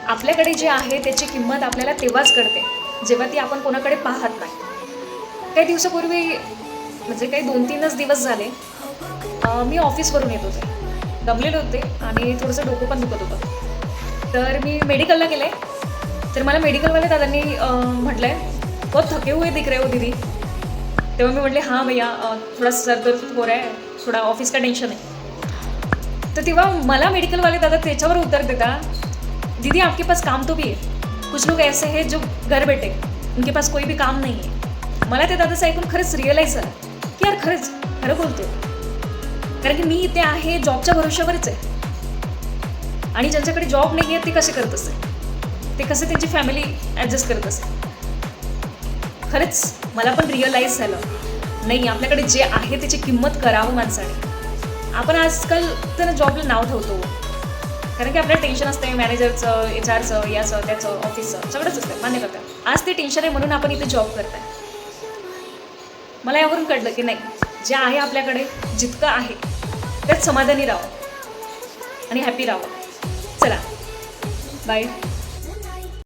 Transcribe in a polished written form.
आपल्याकडे जे आहे त्याची किंमत आपल्याला तेव्हाच कळते जेव्हा ती आपण कोणाकडे पाहत नाही. काही दिवसापूर्वी म्हणजे काही 2-3च दिवस झाले मी ऑफिसवरून येत होते, दमलेले होते आणि थोडंसं डोकं पण दुखत होतं. तर मी मेडिकलला गेले. तर मला मेडिकलवाल्या दादांनी म्हटलं आहे, बहुत थके हुए दिख रहे हो दीदी. तेव्हा मी म्हटले हां भैया थोडा सर दर्द हो रहा है, थोडा ऑफिस का टेंशन है. तर तेव्हा मला मेडिकल वाले दादा त्याच्यावर उत्तर देता, दीदी आपके पास काम तो भी है, कुछ लोग ऐसे हैं जो घर बैठे उनके पास कोई भी काम नहीं है. मला ते दादाचं ऐकून खरंच रिअलाईज झालं की यार खरंच खरं बोलतो. कारण की मी इथे आहे जॉबच्या भरोश्यावरच आहे आणि ज्यांच्याकडे जॉब नाही आहे ते कसे करत असेल, ते कसे त्यांची फॅमिली ॲडजस्ट करत असेल. खरंच मला पण रिअलाईज झालं नाही आपल्याकडे जे आहे त्याची किंमत करावं माणसाने. आपण आजकाल तर जॉबला नाव ठेवतो कारण की आपल्याला टेन्शन असतं मॅनेजरचं, HR चं, याचं त्याचं, ऑफिसचं सगळंच असतं, मान्य करतात. आज ते टेन्शन आहे म्हणून आपण इथे जॉब करताय. मला यावरून कळलं की नाही जे आहे आपल्याकडे जितकं आहे त्यात समाधानी राहावं आणि हॅपी राहावं. चला बाय.